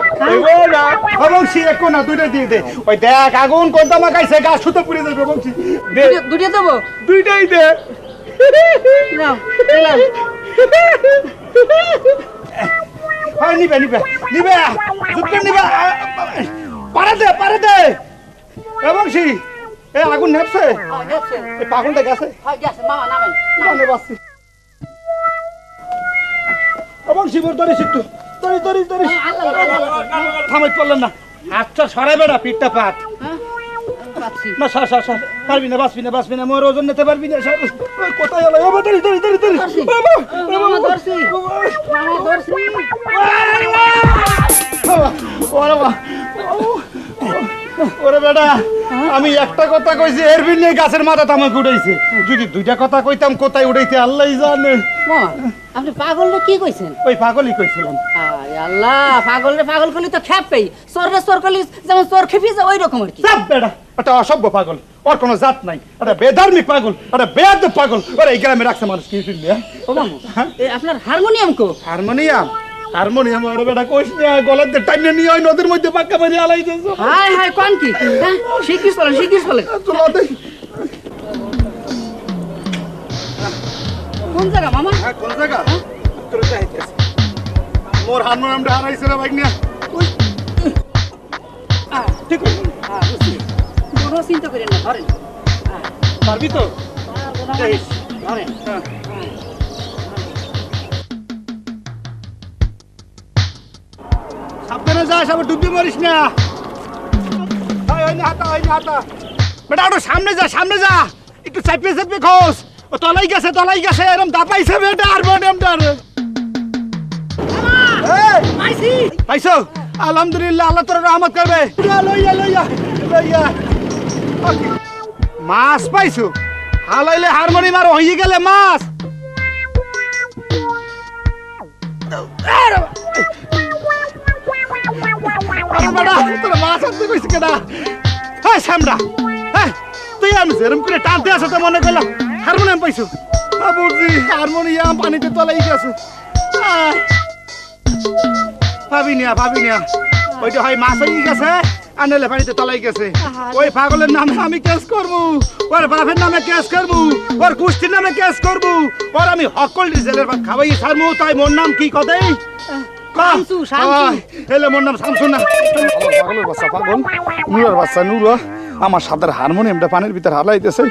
S6: বংশী এক না দুইটা দিয়ে দে ওই দেখ আগুন কোন তামা খাইছে গাছ সুতো পুড়ে যাবে বংশী দে
S5: দুইটা দেবো
S6: দুইটাই দে
S5: নাও দিলাম
S6: হ্যাঁ নিবে যুদ্ধ নিবে পারে দে বংশী এ আগুন নেপছে এই পাগলটা গেছে
S5: মামা নামেন
S6: নামে বাসছি বংশী মোর ধরিস একটু ধরি থামাই পারলেন না হাতটা সরাই বেড়া পিঠটা পাত না সর পারবি না বাঁচবি না মোর ওজন নিতে পারবি না কোথায় এলো বাবা ধরি ওরে বেটা আমি একটা কথা কইছি এর বিনে গাছের মাথা তামাকে উঠাইছে যদি দুইটা কথা কইতাম কোথায় উঠাইছে আল্লাহই জানে
S5: আপনি পাগলটা কি কইছেন?
S6: ওই পাগলই কইছিলাম
S5: আরে আল্লাহ পাগল করলি তো খেপেই চোর করলি যেমন চোর খেপি যায় ওই রকম আর কি
S6: সব বেটা এটা অসভ্য পাগল ওর কোনো জাত নাই এটা বেধার্মিক পাগল এটা বেয়াদব পাগল ওরা এই গ্রামে রাখছে মানুষ কি শুনলে
S5: ও মামু এই আপনার হারমোনিয়াম কো?
S6: হারমোনিয়াম ওরে বেটা কইস না গলার দিয়ে টাইনে নিয়ে ওই নদীর মধ্যে পাক্কা মারি আলাই দিয়েছো
S5: হাই কোন কি শিখিস বলেন
S6: চলো দেই
S5: কোন জায়গা মামা?
S6: কোন জায়গা তোর যাইতেছে মোর হারমোনিয়ামটা হারাইছে রে ভাইগনা ঠিক আছে
S5: কোনো চিন্তা করেন না ধরেন
S6: পারবি তো
S5: ধরেন
S6: সাবধানে যাস আবার ডুববি মরিস না ওই না হাতা বেটা ওটা সামনে যা একটু চাপিয়ে খোঁজ ও তলাই গেছে এরকম দাপাইছে বেটা হারমোনিয়ামটার পাইছো আলহামদুলিল্লাহ আল্লাহ তোর রহমত করবে লইয়া মাছ পাইছো হালাইলে হারমোনিয়াম আর হয়ে গেলে মাছ মাছ আনতে কইছি কেডা হ্যাঁ শ্যামরা হ্যাঁ তুই আমি যেরম করে টানতে আসো তো মনে করলাম হারমোনিয়াম পাইছো বুঝছি হারমোনিয়াম পানিতে তলাই গেছে ভাবি নিয়া ওইটা হয় মাছ হয়ে গেছে আর নাহলে পানিতে তলাই গেছে ওই পাগলের নামে আমি কেস করবো ওর বাপের নামে কেস করবো ওর কুষ্টির নামে কেস করবো ওর আমি হকল ডিজেলের ভাত খাওয়াই ছাড়বো তাই মোর নাম কি কদেই মোর নাম শামসু না পাগলের বাচ্চা পাগল নুরার বাচ্চা নুরা আমার সাদার হারমোনিয়ামটা পানির ভিতর হালাইতেছে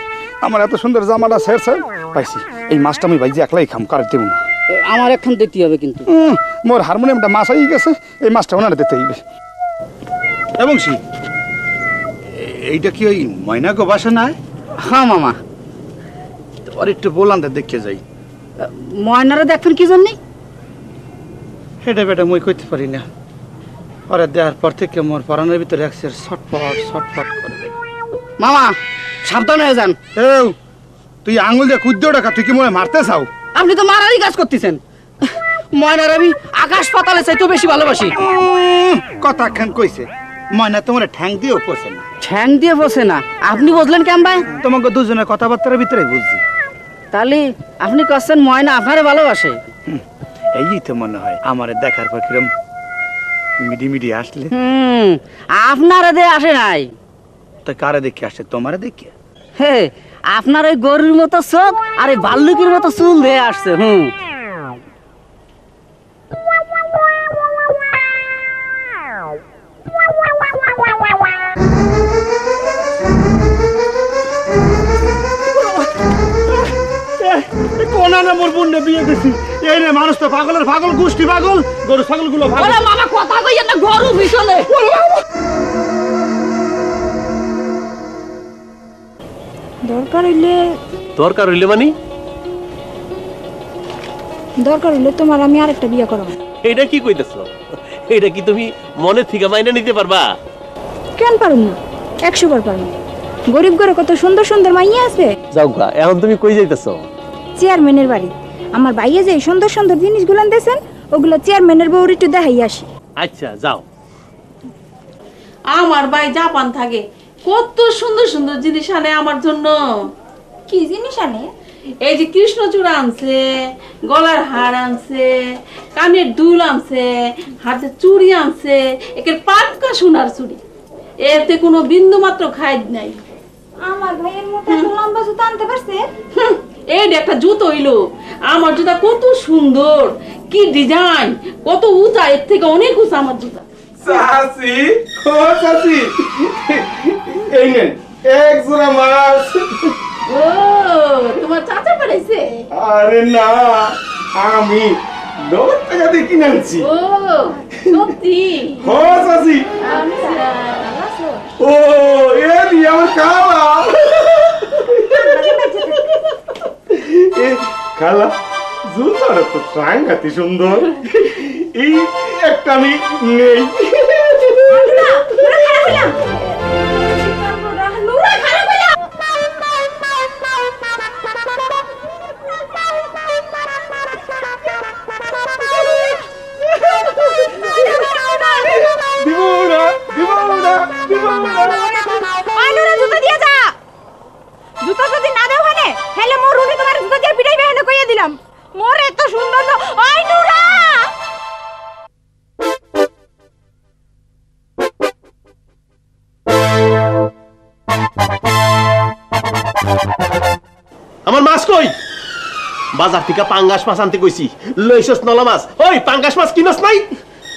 S6: আমার এত সুন্দর জামাটা ছেড়ছে পাইছি এই মাছটা আমি ভাইজি একলাই খাম কার দেব না
S5: আমার এখন দিতে হবে কিন্তু
S6: মোর হারমোনিয়ামটা মাছ হয়ে গেছে এই মাছটা ওনারা দিতে হইবে এবং এইটা কি ওই ময়না গো বাসা না?
S5: হ্যাঁ মামা
S6: আর একটু বলান দেখে যাই
S5: ময়নারে দেখবেন কি জন্য?
S6: হেডে বেটা মই কইতে পারি না ওরা দেওয়ার পর থেকে মোর পরানোর ভিতরে একসের ছটফট করে দেয়
S5: মামা সাবধান হয়ে যান
S6: তুই আঙুল দিয়ে কুদ্দ টাকা তুই কি মনে মারতে চাও?
S5: আপনি তো মারারই কাজ করতেছেন ময়নার আমি আকাশ পাতালে চাইতেও বেশি ভালোবাসি
S6: কথা খান কইছে ময়না তোমার ঠ্যাং দিয়েও পোষে না
S5: ঠ্যাং দিয়ে বসে না আপনি বুঝলেন কেন ভাই?
S6: তোমাকে দুজনের কথাবার্তার ভিতরে বুঝছি
S5: তাহলে আপনি করছেন ময়না আপনারে ভালোবাসে
S6: এই তো মনে হয় আমার দেখার পর কিরম মিডি মিডি আসলে
S5: আপনারা দে আসে নাই।
S6: তা কারে দেখে আসে? তোমারে দেখে?
S5: হে, আপনার ওই গরুর মতো চোখ আর এই ভাল্লুকের মতো চুল দিয়ে আসছে।
S6: কোনানে মোর বোননে বিয়ে দিছি। এই রে মানুষ তো পাগলের পাগল, গোষ্ঠী পাগল, গরু ছাগল গুলো পাগল।
S5: ওরে মামা কথা কইয়া না, গরু পিছনে।
S4: দরকার হইলে
S3: মানে
S4: তোমার আমি আরেকটা বিয়ে করব।
S3: এটা কি কইতেছো? এটা কি তুমি মনে থেকে মাইনা নিতে পারবা?
S4: কেন পারুম না, 100 বার পারুম। গরিব ঘরে কত সুন্দর সুন্দর মাইয়া আছে।
S3: যাও গা, এখন তুমি কই যাইতেছো?
S4: চেয়ারম্যানের বাড়ি। আমার ভাইয়া যে সুন্দর সুন্দর জিনিসগুলো দিয়েছেন, ওগুলো চেয়ারম্যানের বউর একটু দেখাই আসি।
S3: আচ্ছা যাও।
S2: আমার ভাই জাপান থাকে, কত সুন্দর সুন্দর জিনিস আনে আমার জন্য।
S4: কি জিনিস আনে?
S2: এই যে কৃষ্ণচূড়া আনছে, গলার হার আনছে, কানের দুল আনছে, হাতে চুড়ি আনছে, একের পাক্কা সোনার চুড়ি। এতে কোনো বিন্দু মাত্র খাই নাই।
S4: আমার ভাইয়ের মতো এত লম্বা জুতো আনতে পারছে?
S2: এই একটা জুতো হইলো, আমার জুতা কত সুন্দর, কি ডিজাইন, কত উঁচা, এর থেকে অনেক উঁচা আমার জুতা।
S6: চাচি, ও চাচি, এই নেন এক জোড়া মাছ।
S2: ও, তোমার চাচা পাঠাইছে?
S6: আরে না, আমি 9 টাকা দিয়ে কিনে আনছি।
S2: ও সত্যি?
S6: ও চাচি, ও এ দিয়ে আমার খাওয়া। এ খালা, জুতাটা তো সাংঘাতিক সুন্দর। এই একটা আমি নেই।
S4: জুতো যদি না দাও হানে, হেলে মোর রুনি তোমার জুতো দিয়ে পিটাইবে হেনে কইয়া দিলাম। মোর এত সুন্দর না। ওই নুরা,
S3: আমার মাছ কই? বাজার থেকে পাঙ্গাস মাছ আনতে কইছি, লইছস নলা মাছ। ওই পাঙ্গাস মাছ কিনস নাই?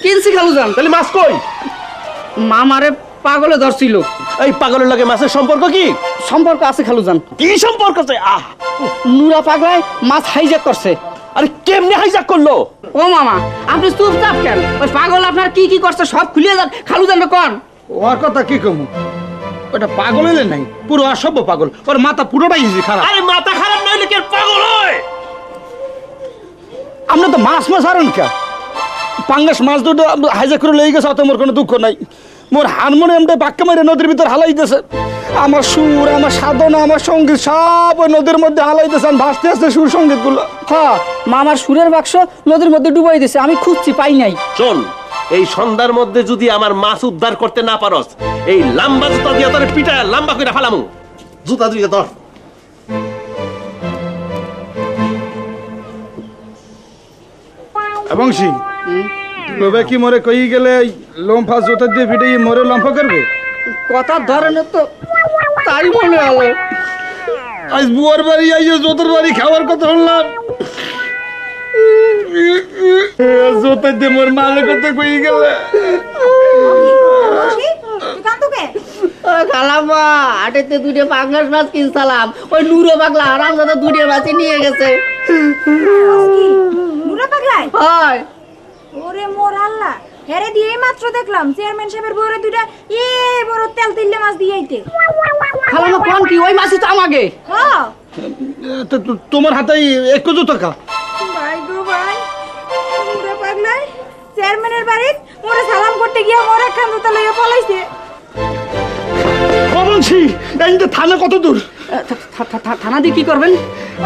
S5: কিনছি খালুজান।
S3: তাহলে মাছ কই?
S5: মামারে পাগলে ধরছিল।
S3: এই পাগলের লাগে মাছের সম্পর্ক কি?
S5: সম্পর্ক আছে খালুজান।
S3: কি সম্পর্ক আছে?
S5: নুরা পাগলায় মাছ হাইজ্যাক করছে।
S3: আরে কেমনে হাইজ্যাক করলো?
S5: ও মামা, আপনি চুপচাপ কেন? ওই পাগল আপনার কি কি করছে সব খুলিয়ে যান, খালুজান কোন।
S6: ওর কথা কি কমু? ওটা পাগল হইলে নাই, পুরো অসভ্য পাগল। ওর মাথা পুরোটাই খারাপ।
S3: আরে মাথা খারাপ নইলে কি পাগল হয়?
S6: আমরা তো মাছ হারান কা, পাঙ্গাস মাছ দুটো হাইজ্যাক করে লেগে গেছে, অত মোর কোনো দুঃখ নাই। মোর হারমোনিয়ামটা বাক্কা মেরে নদীর ভিতর হালাইতেছে। আমার সুর, আমার সাধনা, আমার সঙ্গীত সব ওই নদীর মধ্যে হালাইতেছে। আমি ভাসতে আসছে সুর সঙ্গীত গুলো।
S5: হ্যাঁ, মামার সুরের বাক্স নদীর মধ্যে ডুবাই দিছে, আমি খুঁজছি পাই নাই।
S3: চল, এই সন্ধ্যার মধ্যে যদি আমার মাছ উদ্ধার করতে না পারস, এই লম্বা জুতা দিয়ে তোর পিটায় লম্বা করে ফালামু। জুতা দুইটা ধর।
S6: বংশী, লোবে কি মরে কই গেলে লম্ফা জুতা দিয়ে পিটাই মরে লম্ফা করবে?
S5: কথার ধরনের তো তাই মনে হলো।
S6: আজ বুয়ার বাড়ি আইয়ে জোতর বাড়ি খাওয়ার কথা শুনলাম। জোতা দিয়ে মোর মালে কথা কই গেলে।
S5: খালাম্মা, হাটেতে দুটো পাঙ্গাস মাছ কিনছিলাম, ওই নুরো পাগলা আরাম দাদা দুটো মাছই নিয়ে গেছে।
S4: নুরা পাগলাই?
S5: হয়।
S4: ওরে মোর আল্লাহ, হেরে দিয়ে মাত্র দেখলাম চেয়ারম্যান সাহেবের বউরে দুইটা বড় তেল তিল্লে মাছ দিয়ে আইতে।
S5: খালাম্মা কোন কি? ওই মাছই তো আমাকে।
S4: হ্যাঁ,
S6: তোমার হাতে এক কেজি টাকা।
S4: ভাই গো ভাই, নুরা পাগলাই চেয়ারম্যানের বাড়ি মোরে সালাম করতে গিয়া মোর একখান জুতা লইয়া পলাইছে।
S6: বংশী, এই যে থানা কত দূর?
S5: থানা দিয়ে কি করবেন?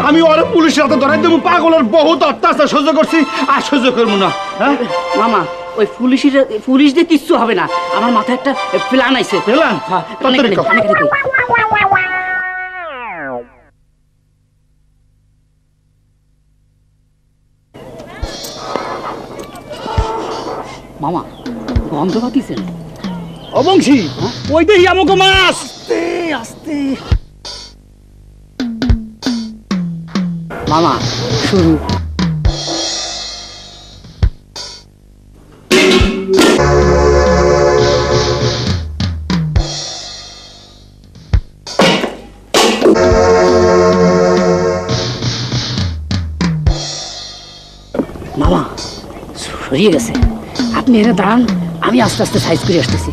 S6: আমি ওরা পুলিশের হাতে ধরাই দেবো। পাগলের বহুত অত্যাচার সহ্য করছি, আর সহ্য করবো না। হ্যাঁ
S5: মামা, ওই পুলিশ দিয়ে কিচ্ছু হবে না। আমার মাথায় একটা প্ল্যান আইছে।
S6: প্ল্যান?
S5: মামা, গন্ধ পাতিছেন
S8: অবংশী ওই দেখি আমাকে মাছ আস্তে
S5: মামা শুরু মামা সরিয়ে গেছে আপনি এখানে দাঁড়ান আমি আস্তে আস্তে সাইজ করে আসতেছি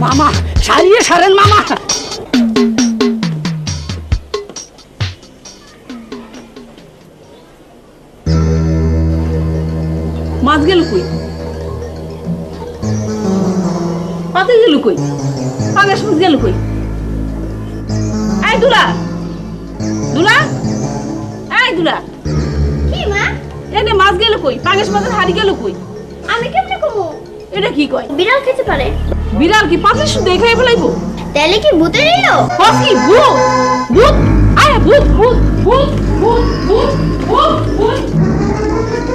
S5: মামা সারিয়ে সারেন মামা
S2: মাছ গেল কই পাতে গেল কই পাঙ্গাস মাছ গেল কই এই দুলা দুলা এই দুলা
S4: কি মা
S2: এনে মাছ গেল কই পাঙ্গাস মাছের হাড়ি গেল কই
S4: আমি কেমনে কমু
S2: এটা কি কয়
S4: বিড়াল খেতে পারে
S2: বিড়াল কি পাশে শুধু দেখাই ফেলাইবো
S4: তাহলে কি ভূতে নিল
S2: কি ভূত ভূত আয় ভূত ভূত ভূত ভূত ভূত ভূত ভূত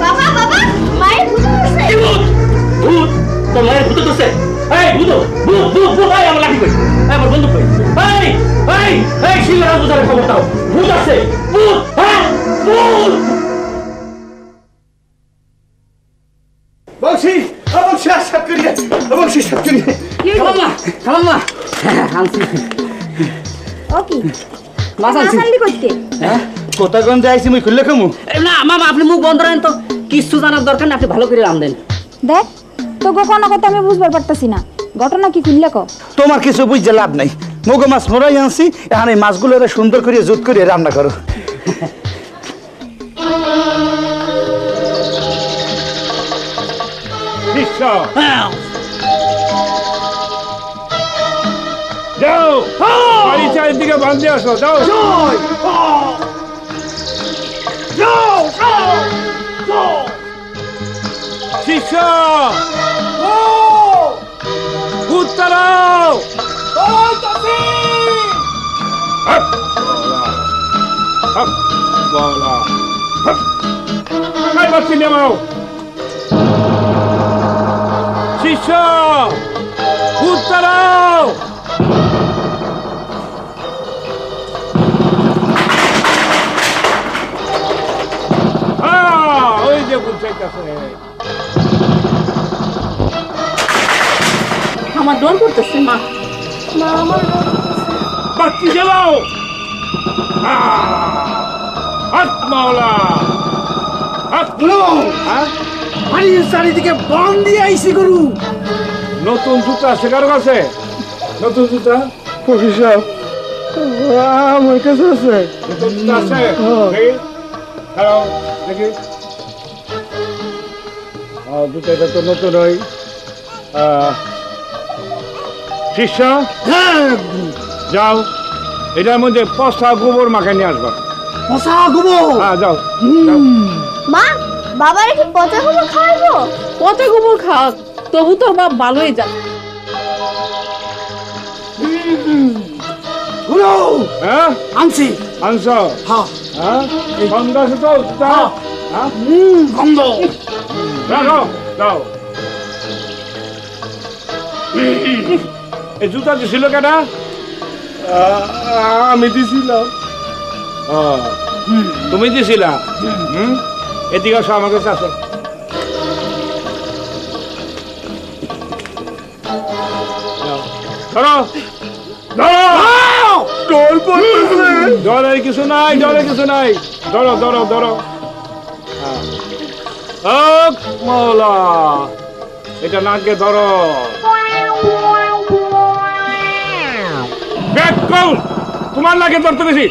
S4: বাবা বাবা মায়ের ভূত ধরছে
S1: ভূত তোর মায়ের ভূত ধরছে এই ভূত ভূত ভূত ভূত আয় আমার লাঠি কই আমার বন্ধু কই এই এই এই শিলার বুঝারে খবর দাও ভূত আছে ভূত হ্যাঁ ভূত
S6: বংশী অবংশী আশা করিয়ে অবংশী সাত করিয়ে
S5: মামা মামা আনছি
S4: ও কি
S5: মাছ আনছি
S4: মাছালি করতে
S6: কোথা গন্ধে আইছি মুই খুললে খামু
S5: না মামা আপনি মুখ বন্ধ রাখেন তো কিছু জানার দরকার না আপনি ভালো করে রান দেন
S4: দেখ তো কোনো কথা আমি বুঝবার পারতাছি না ঘটনা কি খুললে ক
S6: তোমার কিছু বুঝতে লাভ নাই মগো মাছ মরাই আনছি এখন এই মাছগুলো সুন্দর করে জুত করে রান্না করো
S8: যাও বাড়ি চারিদিকে বাঁধে আসো যাও শিষ্য উত্তরাও বাচ্চি নেমাও শিষ্য উত্তরাও ওই যে বুঝাইতেছে
S2: আমার ডর করতেছে মা
S8: বাচ্চি জ্বালাও হাত মাওলা হাত
S6: বাড়ির চারিদিকে বন দিয়ে আইছি গরু
S8: নতুন জুতা আছে কারো কাছে নতুন জুতা
S6: ফকির সাহেব আমার কাছে আছে
S8: নতুন জুতা আছে দেখি হ্যালো দেখি জুতাটা তো নতুন ওই শিষ্য যাও এটার মধ্যে পচা গোবর মাখায় নিয়ে আসবা
S6: পচা গোবর
S8: হ্যাঁ যাও
S4: মা বাবারে কি পচা গোবর খাওয়াবো
S2: পচা গোবর খাওয়া তবু তো বাপ ভালোই যান
S8: হ্যাঁ
S6: আনছি
S8: আনছ
S6: হ্যাঁ
S8: হ্যাঁ গন্ধ আছে তো জুতা হ্যাঁ
S6: গন্ধ
S8: রাখো যাও এই জুতা দিছিল কেনা
S6: আমি দিছিলাম
S8: তুমি দিছিলা এদিকে আসো আমার কাছে আসো ধরো ডরের কিছু নাই ডরের কিছু নাই ধরো ধরো ধরো মৌলা এটা নাকে ধরো তোমার নাকে ধরতে বেশি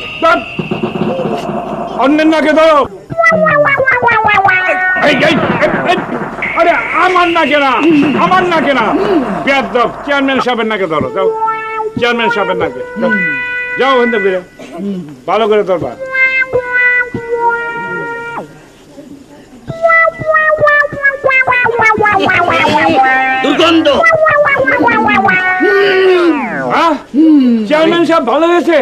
S8: অন্যের নাকে ধরো আরে আমার নাকে না আমার নাকে না বেয়াদব চেয়ারম্যান সাহেবের নাকে ধরো যাও চেয়ারম্যান সাহেবের নাকে যাও হিন্দু ফিরে ভালো করে ধরবা
S5: দুর্গন্ধ
S8: চেয়ারম্যান সাহেব ভালো হয়েছে?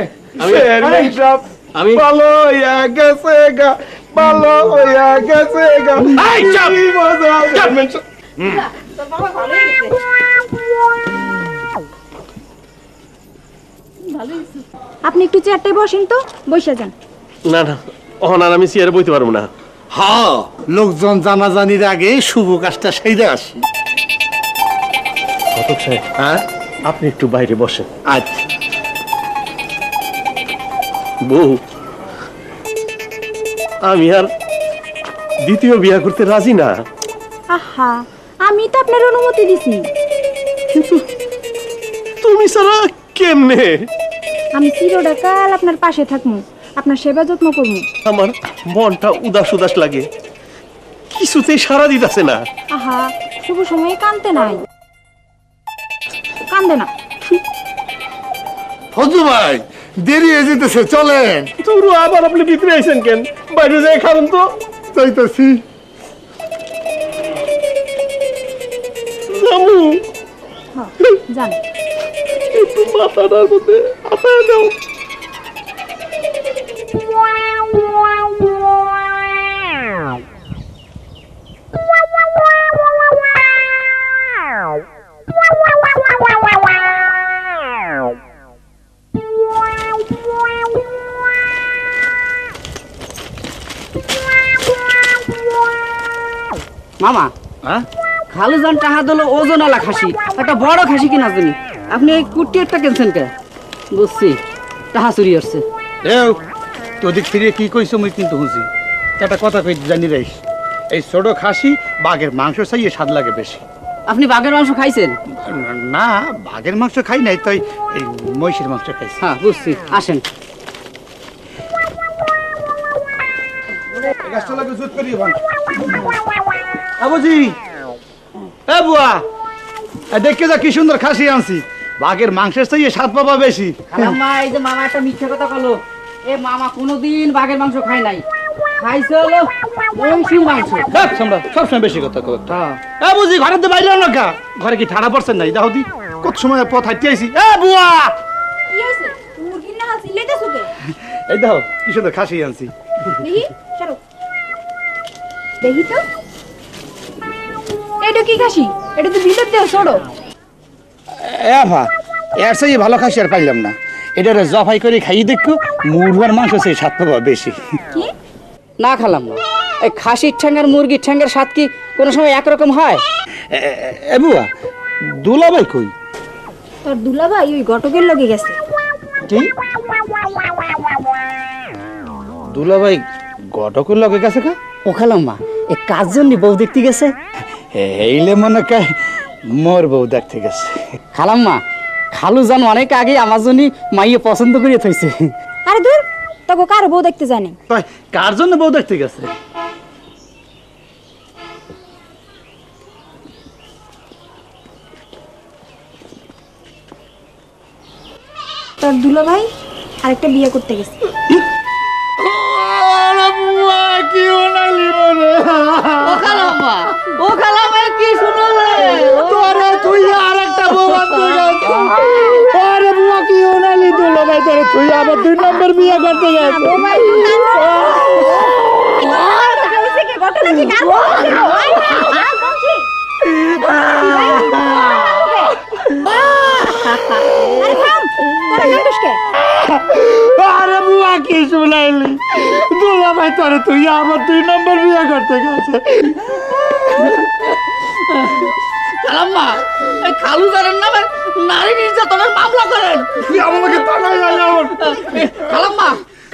S3: চেয়ারম্যান সাহেব
S1: আমি
S3: ভালো হইয়া গেছে গা, ভালো হইয়া গেছে গা।
S8: এই, চুপ!
S3: কি মজা, চেয়ারম্যান সাহেব।
S2: তোর বাবা ভালো হয়ে গেছে। ভালো হয়েছে।
S4: আপনি একটু চেয়ারটায় বসেন তো, বসে যান।
S3: না না, অহন আর আমি চেয়ারে বইতে পারবো না।
S6: হ্যাঁ, লোকজন জানাজানির আগে শুভ কাজটা সেইরে আসি।
S3: ঘটক সাহেব,
S6: হ্যাঁ,
S3: আপনি একটু বাইরে বসেন।
S6: আচ্ছা।
S3: বউ, আমি আর দ্বিতীয় বিয়া করতে রাজি না,
S4: আহা, আমি তো আপনার অনুমতি দিছি।
S3: কিন্তু তুমি ছাড়া কেমনে?
S4: আমি চিরকাল আপনার পাশে থাকবো, আপনার সেবা যত্ন করবো।
S3: আমার মনটা উদাস উদাস লাগে, কিছুতেই সারা দিতেছে না।
S4: আহা, শুভ সময়ে কান্দতে নাই, কান্দে না।
S6: ফজলু ভাই, দেরি হয়ে যেতেছে, চলেন।
S3: তোর আবার আপনি ভিতরে আইছেন কেন? বাইরে যাই খাবেন তো।
S6: যাইতেছি।
S3: জামু,
S4: হ্যাঁ, যান।
S3: একটু মাথাটার মধ্যে হাতায় দাও।
S5: মামা,
S6: হ্যাঁ,
S5: খালুজান টাহা দিল ওজনওয়ালা খাসি, একটা বড় খাসি কিনা জানি। আপনি এই কুটি একটা কিনছেন কে? বুঝছি, টাহা চুরি আসছে।
S6: তোদিক ফিরে কি কইছো মুই কিন্তু হুঁজি। একটা কথা কই জানি রাইস, এই ছোট খাসি বাঘের মাংস চাইয়ে স্বাদ লাগে বেশি।
S5: আপনি বাঘের মাংস খাইছেন?
S6: না, বাঘের মাংস খাই নাই, তাই এই মহিষের মাংস খাইছি।
S5: হ্যাঁ, বুঝছি, আসেন।
S6: আবুজি, এ বুয়া, দেখে যা কি সুন্দর খাসি আনছি। বাঘের মাংসের চাইয়ে স্বাদ পাবা বেশি।
S5: খালাম্মা, এই যে মামা একটা মিথ্যে কথা বললো। এ মামা কোনোদিন বাঘের মাংস খায় নাই, খাইছে হলো মহিষের মাংস।
S6: সবসময় বেশি কথা কো।
S5: হ্যাঁ,
S6: এ বুঝি, ঘরের তো বাইরে না কা? ঘরে কি ঠাড়া পড়ছেন নাই? দেখো দি কত সময় পথ হাঁটতে আইছি। এ বুয়া,
S4: কি হয়েছে? মুরগির না চিল্লাইতেছো কে?
S6: এই দেখো কি সুন্দর খাসি আনছি।
S4: দেখি, সরো। দেখি তো, এটা কি খাসি? এটা তো ভিতর দিয়ে ছোড়ো।
S6: এর চাইয়ে ভালো খাসি আর পাইলাম না। এটা জফাই করে খাইয়ে দেখো, মুরগার মাংস সেই স্বাদ পাবা বেশি।
S4: কি?
S5: না খালাম্মা, এই খাসির ঠ্যাং আর মুরগির ঠ্যাঙ্গের স্বাদ কি কোনো সময় একরকম হয়?
S6: এ বুয়া, দুলাভাই কই?
S4: তোর দুলাভাই ওই ঘটকের লগে গেছে।
S6: কি? দুলাভাই ঘটকের লগে গেছে কা?
S5: ও খালাম্মা, এ কাজ জন্য বউ দেখতে গেছে।
S6: এইলে মনে কয় মোর বউ দেখতে গেছে।
S5: খালাম্মা, খালু জান অনেক আগে আমার জন্য মাইয়ে পছন্দ করিয়ে থইছে।
S4: আরে দূর, তোকে কার বউ দেখতে জানি?
S6: তাই কার জন্য বউ দেখতে গেছে?
S4: তোর দুলাভাই আরেকটা বিয়ে করতে গেছে।
S5: ও খালাম্মা, ও খালাম্মা, কি শুনলে?
S6: তোরে তুই আরেকটা বউ আনতে গেছে। আরে বুয়া, কি ওনালি দুলাভাই তোরে তুই আবার 2 নম্বর বিয়ে করতে গেছে। আরে বুয়া, কি শুনাইলি? দুলাভাই তোরে তুই আবার 2 নম্বর বিয়ে করতে গেছে।
S5: খালাম্মা, এই খালু জানেন না নারী নির্যাতনের মামলা করেন।
S6: তুই আমাকে তাড়াই আমার।
S5: খালাম্মা,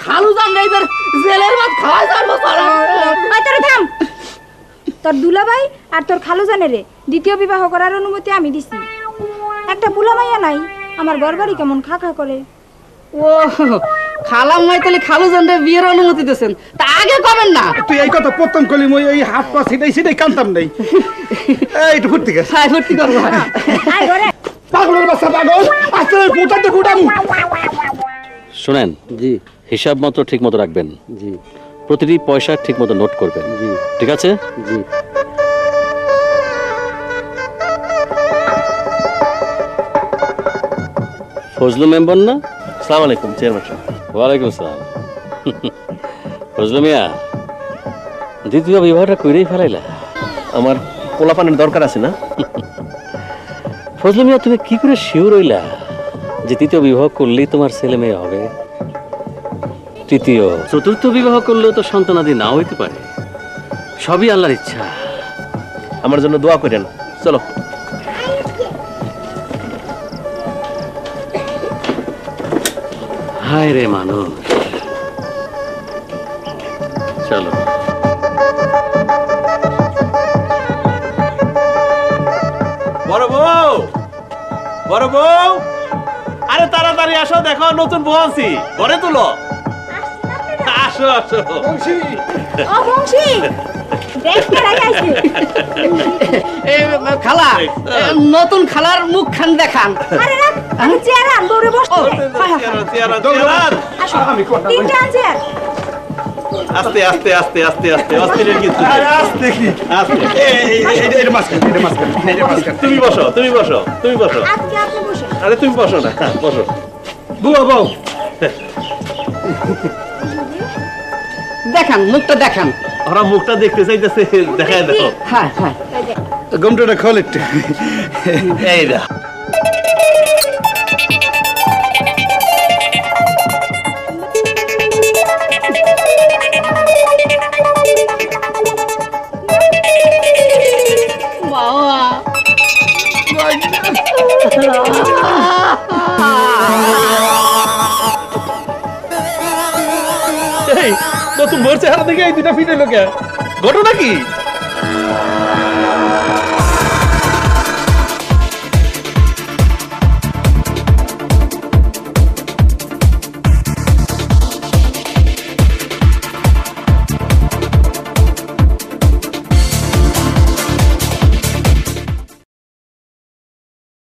S5: খালু জান এদের জেলের ভাত খাওয়াই যাবো তারা।
S4: তোরে থাম। তোর দুলাভাই আর তোর খালু জানে রে দ্বিতীয় বিবাহ করার অনুমতি আমি দিছি। একটা বুলা মাইয়া নাই, আমার ঘরবাড়ি কেমন খা খা করে।
S5: ও খালাম্মাই তাহলে খালু জান বিয়ের অনুমতি দিয়েছেন, তা আগে কবেন না?
S6: তুই এই কথা প্রথম কলি মই এই হাত পা সেটাই কানতাম নাই। এই একটু ফুর্তি গেছে।
S5: হ্যাঁ, ভর্তি করবো।
S4: আয় ঘরে।
S6: পাগলের বাচ্চা পাগল, আস্তে পুতাতে কুটামু।
S1: শোনেন,
S5: জি
S1: হিসাব মতো ঠিক মতো রাখবেন।
S5: জি
S1: প্রতিটি পয়সা ঠিক মতো নোট করবেন।
S5: জি
S1: ঠিক আছে?
S5: জি।
S1: ফজলু মেম্বার না?
S3: আসসালামু আলাইকুম চেয়ারম্যান সাহেব।
S1: ওয়ালাইকুম আসসালাম। ফজলু মিয়া, দ্বিতীয় বিবাহটা কইরেই ফেলাইলা?
S3: আমার পোলাপানের দরকার আছে না?
S1: ফজলু মিয়া, তুমি কি করে শিওর হইলা যে তৃতীয় বিবাহ করলেই তোমার ছেলে মেয়ে হবে? তৃতীয় চতুর্থ বিবাহ করলেও তো সন্তানাদি নাও হইতে পারে। সবই আল্লাহর ইচ্ছা।
S3: আমার জন্য দোয়া করেন। চলো।
S1: হায় রে মানুষ, চলো।
S3: বড় বউ, বড় বউ, আরে তাড়াতাড়ি আসো, দেখো নতুন বউ আনছি, ঘরে তুলো। আসো আসো।
S4: ও বংশী, দেখ কে আইছে।
S5: খালা, নতুন খালার মুখ খান দেখান।
S4: আরে রাখ, আমি চেয়ারে আনবরে বসতে। আসো,
S6: আমি কথা
S4: তিনটা চেয়ার।
S3: আস্তে আস্তে আস্তে আস্তে আস্তে অস্থিরের কিছু নেই।
S6: আস্তে কি
S3: আস্তে।
S6: এটা মাঝখানে, এটা মাঝখানে, এটা মাঝখানে।
S3: তুমি বসো, তুমি বসো, তুমি বসো।
S4: আজকে আপনি বসে।
S3: আরে তুমি বসো না, বসো।
S6: বুয়া বউ,
S5: দেখান, মুখটা দেখান।
S3: ওরা মুখটা দেখতে চাইতেছে, দেখায় দাও।
S5: হ্যাঁ হ্যাঁ।
S6: গমটাটা খোল একটু।
S3: এই না। নতুন ভোর চেহারা দেখে এই দুটা ফিটে লোকে ঘটনা কি?